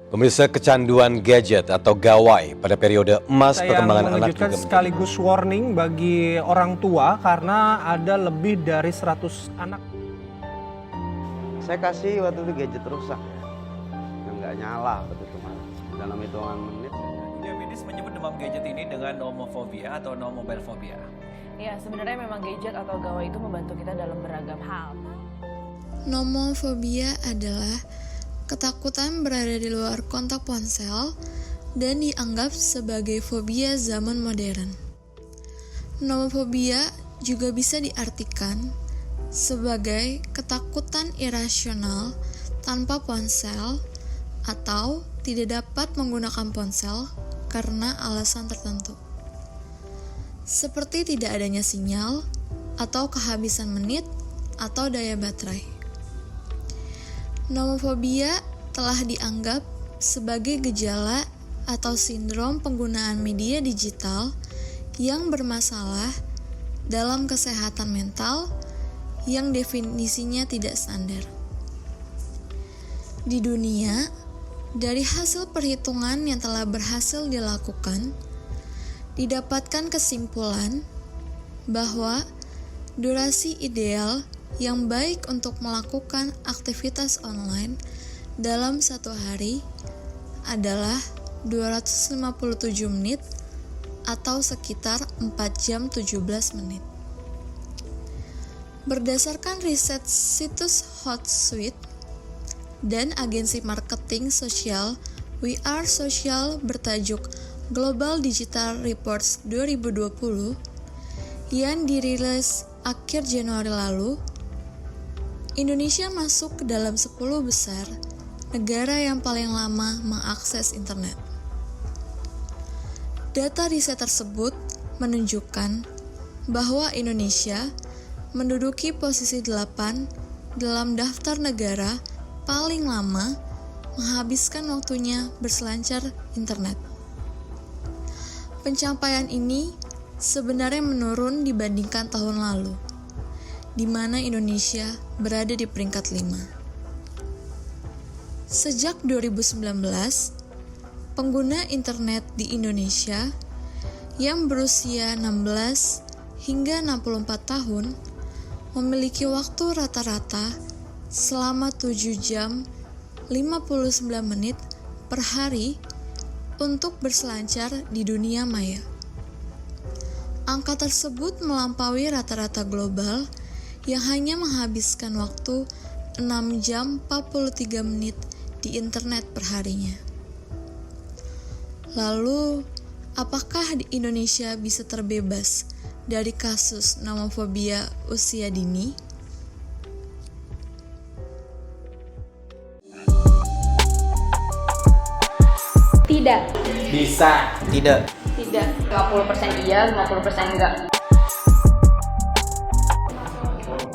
Pemirsa, kecanduan gadget atau gawai pada periode emas Yang perkembangan anak mengejutkan juga sekaligus warning bagi orang tua karena ada lebih dari 100 anak. Saya kasih waktu itu gadget rusak ya, yang nggak nyala waktu itu mas. Dalam hitungan menit. Dunia medis menyebut demam gadget ini dengan nomofobia atau nomobilfobia. Ya, sebenarnya memang gadget atau gawai itu membantu kita dalam beragam hal. Nomofobia adalah ketakutan berada di luar kontak ponsel dan dianggap sebagai fobia zaman modern. Nomofobia juga bisa diartikan sebagai ketakutan irasional tanpa ponsel atau tidak dapat menggunakan ponsel karena alasan tertentu. Seperti tidak adanya sinyal atau kehabisan menit atau daya baterai. Nomofobia telah dianggap sebagai gejala atau sindrom penggunaan media digital yang bermasalah dalam kesehatan mental yang definisinya tidak standar. Di dunia, dari hasil perhitungan yang telah berhasil dilakukan, didapatkan kesimpulan bahwa durasi ideal yang baik untuk melakukan aktivitas online dalam satu hari adalah 257 menit atau sekitar 4 jam 17 menit. Berdasarkan riset situs Hootsuite dan agensi marketing sosial We Are Social bertajuk Global Digital Reports 2020 yang dirilis akhir Januari lalu, Indonesia masuk ke dalam 10 besar negara yang paling lama mengakses internet. Data riset tersebut menunjukkan bahwa Indonesia menduduki posisi 8 dalam daftar negara paling lama menghabiskan waktunya berselancar internet. Pencapaian ini sebenarnya menurun dibandingkan tahun lalu, di mana Indonesia berada di peringkat 5. Sejak 2019, pengguna internet di Indonesia yang berusia 16 hingga 64 tahun memiliki waktu rata-rata selama 7 jam 59 menit per hari untuk berselancar di dunia maya. Angka tersebut melampaui rata-rata global yang hanya menghabiskan waktu 6 jam 43 menit di internet perharinya. Lalu, apakah di Indonesia bisa terbebas dari kasus nomofobia usia dini? Tidak. Bisa. Tidak. Tidak. 50% iya, 50% enggak.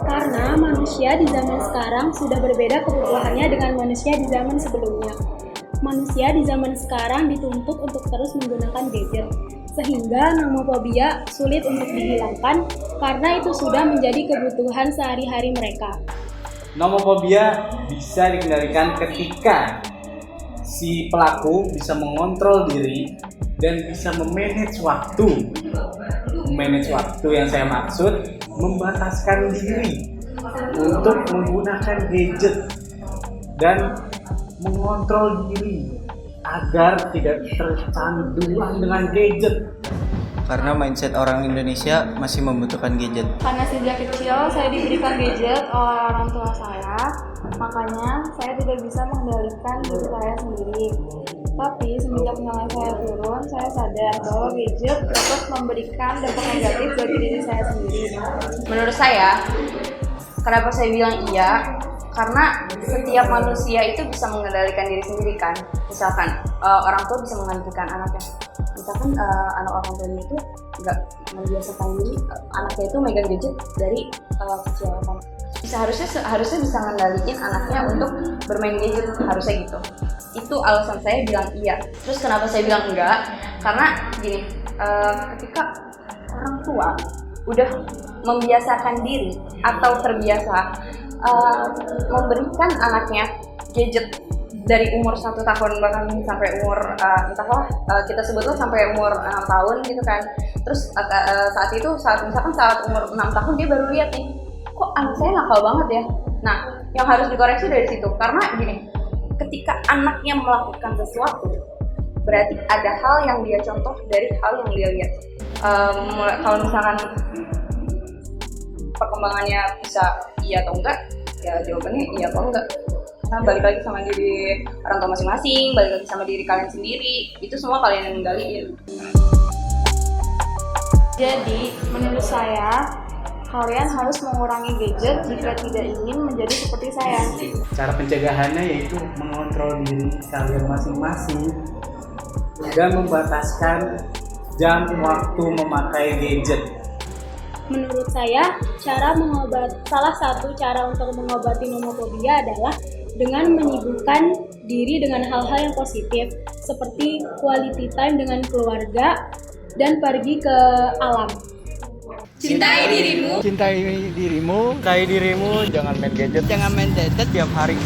Karena manusia di zaman sekarang sudah berbeda kebutuhannya dengan manusia di zaman sebelumnya. Manusia di zaman sekarang dituntut untuk terus menggunakan gadget, sehingga nomofobia sulit untuk dihilangkan karena itu sudah menjadi kebutuhan sehari-hari mereka. Nomofobia bisa dikendalikan ketika si pelaku bisa mengontrol diri dan bisa memanage waktu. Memanage waktu yang saya maksud membataskan diri untuk menggunakan gadget dan mengontrol diri agar tidak tercanduan dengan gadget. Karena mindset orang Indonesia masih membutuhkan gadget. Karena sejak kecil saya diberikan gadget oleh orang tua saya, makanya saya tidak bisa mengendalikan diri saya sendiri. Tapi semenjak nilai saya turun, saya sadar bahwa gadget dapat memberikan dampak negatif bagi diri saya sendiri. Menurut saya, kenapa saya bilang iya? Karena setiap manusia itu bisa mengendalikan diri sendiri kan. Misalkan orang tua bisa mengendalikan anaknya. Misalkan anak orang tuanya itu nggak membiasakan diri anaknya itu megang gadget dari kecil kan. Harusnya bisa ngendaliin anaknya untuk bermain gadget, harusnya gitu. Itu alasan saya bilang iya. Terus kenapa saya bilang enggak? Karena gini, ketika orang tua udah membiasakan diri atau terbiasa memberikan anaknya gadget dari umur 1 tahun bahkan sampai umur entahlah kita sebutlah sampai umur 6 tahun gitu kan. Terus saat umur 6 tahun dia baru lihat nih, kok anak saya nakal banget ya. Nah, yang harus dikoreksi dari situ, karena gini, ketika anaknya melakukan sesuatu, berarti ada hal yang dia contoh dari hal yang dia lihat. Kalau misalkan perkembangannya bisa iya atau enggak, ya jawabannya iya atau enggak. Nah, balik lagi sama diri orang tua masing-masing, balik lagi sama diri kalian sendiri, itu semua kalian yang menggaliin. Jadi, menurut saya, kalian harus mengurangi gadget jika tidak ingin menjadi seperti saya. Cara pencegahannya yaitu mengontrol diri kalian masing-masing dan membataskan jam waktu memakai gadget. Menurut saya, salah satu cara untuk mengobati nomofobia adalah dengan menyibukkan diri dengan hal-hal yang positif, seperti quality time dengan keluarga dan pergi ke alam. Cintai dirimu. Cintai dirimu. Jangan main gadget. Tiap hari.